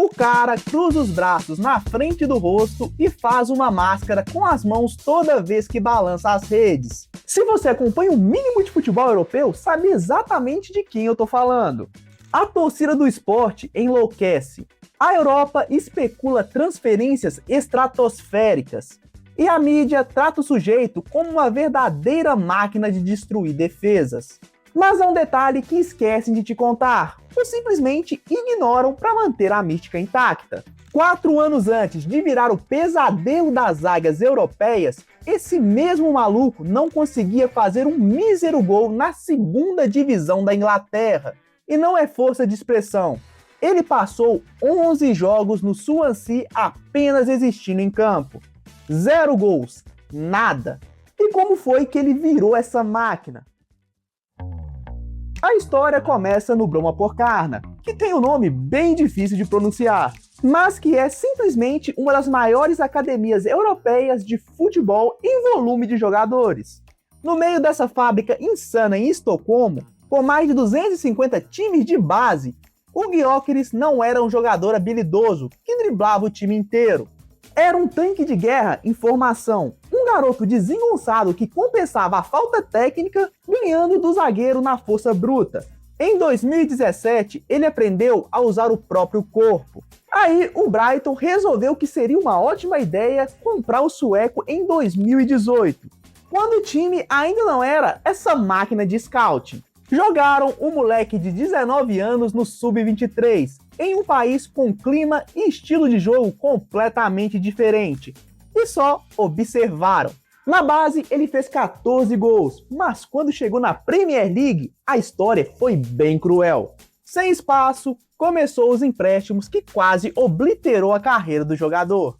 O cara cruza os braços na frente do rosto e faz uma máscara com as mãos toda vez que balança as redes. Se você acompanha o mínimo de futebol europeu, sabe exatamente de quem eu tô falando. A torcida do esporte enlouquece. A Europa especula transferências estratosféricas. E a mídia trata o sujeito como uma verdadeira máquina de destruir defesas. Mas há um detalhe que esquecem de te contar, ou simplesmente ignoram para manter a mística intacta. 4 anos antes de virar o pesadelo das zagas europeias, esse mesmo maluco não conseguia fazer um mísero gol na segunda divisão da Inglaterra. E não é força de expressão. Ele passou 11 jogos no Swansea apenas existindo em campo. 0 gols, nada. E como foi que ele virou essa máquina? A história começa no Brommapojkarna, que tem um nome bem difícil de pronunciar, mas que é simplesmente uma das maiores academias europeias de futebol em volume de jogadores. No meio dessa fábrica insana em Estocolmo, com mais de 250 times de base, o Gyökeres não era um jogador habilidoso que driblava o time inteiro. Era um tanque de guerra em formação, um garoto desengonçado que compensava a falta técnica ganhando do zagueiro na força bruta. Em 2017, ele aprendeu a usar o próprio corpo. Aí o Brighton resolveu que seria uma ótima ideia comprar o sueco em 2018, quando o time ainda não era essa máquina de scouting. Jogaram o moleque de 19 anos no Sub-23, em um país com clima e estilo de jogo completamente diferente, e só observaram. Na base, ele fez 14 gols, mas quando chegou na Premier League, a história foi bem cruel. Sem espaço, começou os empréstimos que quase obliterou a carreira do jogador.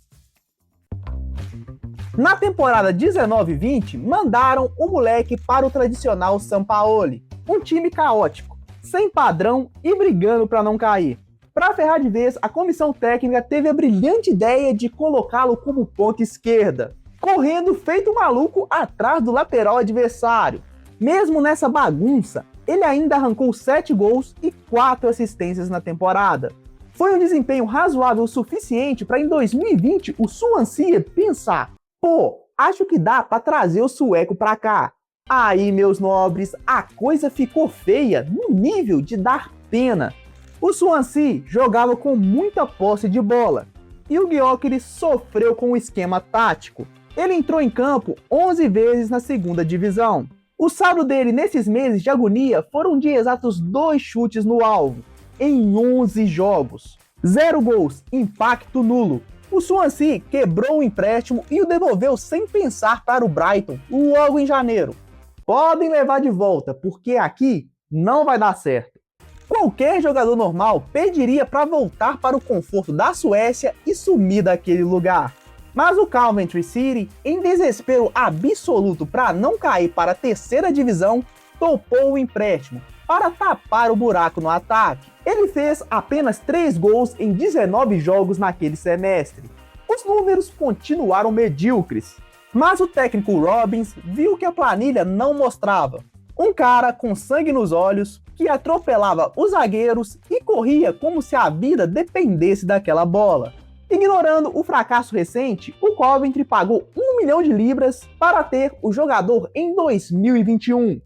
Na temporada 19-20, mandaram o moleque para o tradicional Sampaoli, um time caótico, sem padrão e brigando para não cair. Para ferrar de vez, a comissão técnica teve a brilhante ideia de colocá-lo como ponta esquerda, correndo feito maluco atrás do lateral adversário. Mesmo nessa bagunça, ele ainda arrancou 7 gols e 4 assistências na temporada. Foi um desempenho razoável o suficiente para em 2020 o Swansea pensar: pô, acho que dá para trazer o sueco para cá. Aí, meus nobres, a coisa ficou feia no nível de dar pena. O Swansea jogava com muita posse de bola e o Gyökeres sofreu com o esquema tático. Ele entrou em campo 11 vezes na segunda divisão. O saldo dele nesses meses de agonia foram de exatos 2 chutes no alvo, em 11 jogos. 0 gols, impacto nulo. O Swansea quebrou o empréstimo e o devolveu sem pensar para o Brighton logo em janeiro. Podem levar de volta, porque aqui não vai dar certo. Qualquer jogador normal pediria para voltar para o conforto da Suécia e sumir daquele lugar. Mas o Coventry City, em desespero absoluto para não cair para a terceira divisão, topou o empréstimo para tapar o buraco no ataque. Ele fez apenas 3 gols em 19 jogos naquele semestre. Os números continuaram medíocres, mas o técnico Robbins viu que a planilha não mostrava. Um cara com sangue nos olhos, que atropelava os zagueiros e corria como se a vida dependesse daquela bola. Ignorando o fracasso recente, o Coventry pagou 1 milhão de libras para ter o jogador em 2021.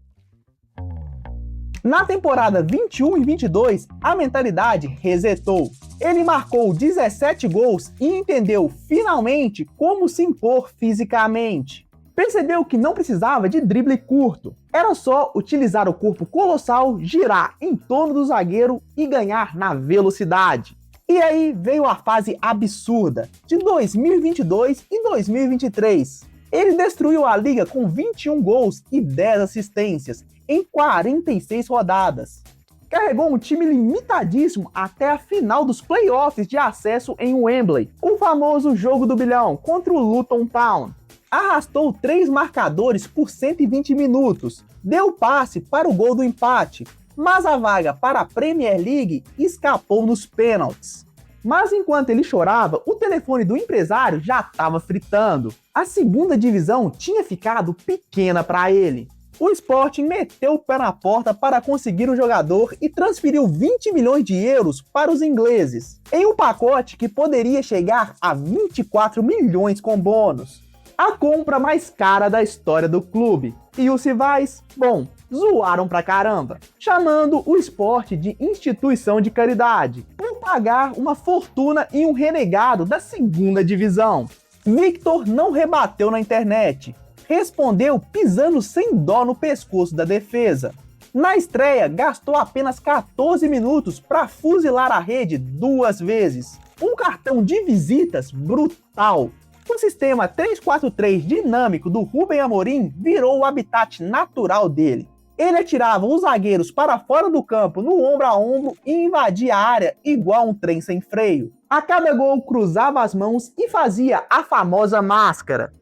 Na temporada 21 e 22, a mentalidade resetou. Ele marcou 17 gols e entendeu finalmente como se impor fisicamente. Percebeu que não precisava de drible curto, era só utilizar o corpo colossal, girar em torno do zagueiro e ganhar na velocidade. E aí veio a fase absurda de 2022 e 2023. Ele destruiu a liga com 21 gols e 10 assistências em 46 rodadas. Carregou um time limitadíssimo até a final dos playoffs de acesso em Wembley, o famoso jogo do bilhão contra o Luton Town. Arrastou 3 marcadores por 120 minutos, deu passe para o gol do empate, mas a vaga para a Premier League escapou nos pênaltis. Mas enquanto ele chorava, o telefone do empresário já estava fritando. A segunda divisão tinha ficado pequena para ele. O Sporting meteu o pé na porta para conseguir o jogador e transferiu 20 milhões de euros para os ingleses, em um pacote que poderia chegar a 24 milhões com bônus. A compra mais cara da história do clube. E os rivais? Bom, zoaram pra caramba, chamando o Sport de instituição de caridade, por pagar uma fortuna em um renegado da segunda divisão. Victor não rebateu na internet, respondeu pisando sem dó no pescoço da defesa. Na estreia, gastou apenas 14 minutos para fuzilar a rede 2 vezes. Um cartão de visitas brutal. O sistema 3-4-3 dinâmico do Rubem Amorim virou o habitat natural dele. Ele atirava os zagueiros para fora do campo no ombro a ombro e invadia a área igual um trem sem freio. A cada gol cruzava as mãos e fazia a famosa máscara.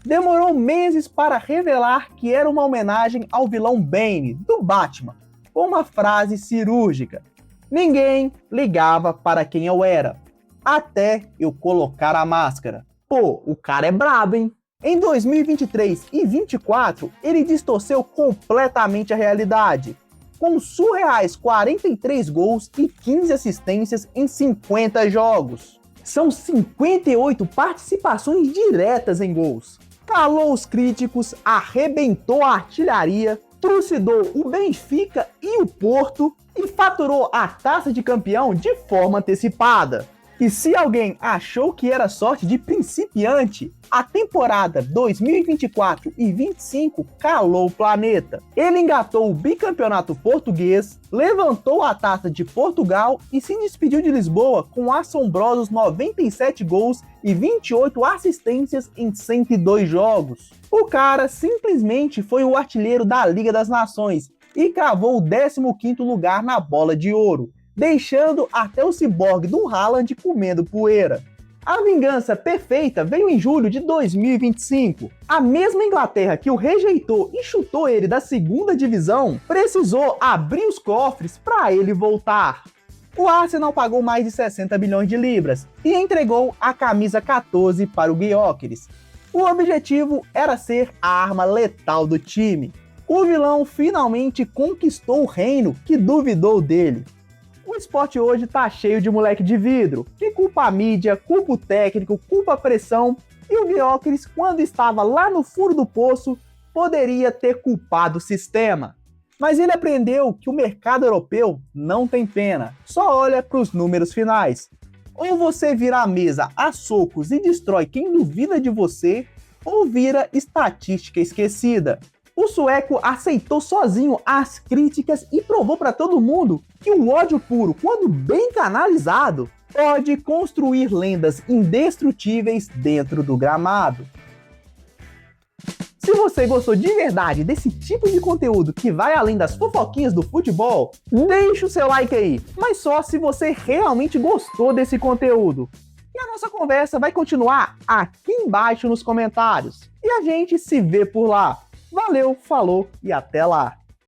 Demorou meses para revelar que era uma homenagem ao vilão Bane, do Batman, com uma frase cirúrgica. Ninguém ligava para quem eu era, até eu colocar a máscara. Pô, o cara é brabo, hein? Em 2023 e 2024, ele distorceu completamente a realidade, com surreais 43 gols e 15 assistências em 50 jogos. São 58 participações diretas em gols. Calou os críticos, arrebentou a artilharia, trucidou o Benfica e o Porto e faturou a taça de campeão de forma antecipada. E se alguém achou que era sorte de principiante, a temporada 2024 e 25 calou o planeta. Ele engatou o bicampeonato português, levantou a taça de Portugal e se despediu de Lisboa com assombrosos 97 gols e 28 assistências em 102 jogos. O cara simplesmente foi o artilheiro da Liga das Nações e cravou o 15º lugar na Bola de Ouro, deixando até o ciborgue do Haaland comendo poeira. A vingança perfeita veio em julho de 2025. A mesma Inglaterra que o rejeitou e chutou ele da segunda divisão precisou abrir os cofres para ele voltar. O Arsenal pagou mais de 60 milhões de libras e entregou a camisa 14 para o Gyökeres. O objetivo era ser a arma letal do time. O vilão finalmente conquistou o reino que duvidou dele. O esporte hoje tá cheio de moleque de vidro, que culpa a mídia, culpa o técnico, culpa a pressão, e o Gyökeres, quando estava lá no fundo do poço, poderia ter culpado o sistema. Mas ele aprendeu que o mercado europeu não tem pena, só olha para os números finais. Ou você vira a mesa a socos e destrói quem duvida de você, ou vira estatística esquecida. O sueco aceitou sozinho as críticas e provou para todo mundo que o ódio puro, quando bem canalizado, pode construir lendas indestrutíveis dentro do gramado. Se você gostou de verdade desse tipo de conteúdo que vai além das fofoquinhas do futebol, deixa o seu like aí, mas só se você realmente gostou desse conteúdo. E a nossa conversa vai continuar aqui embaixo nos comentários. E a gente se vê por lá. Valeu, falou e até lá!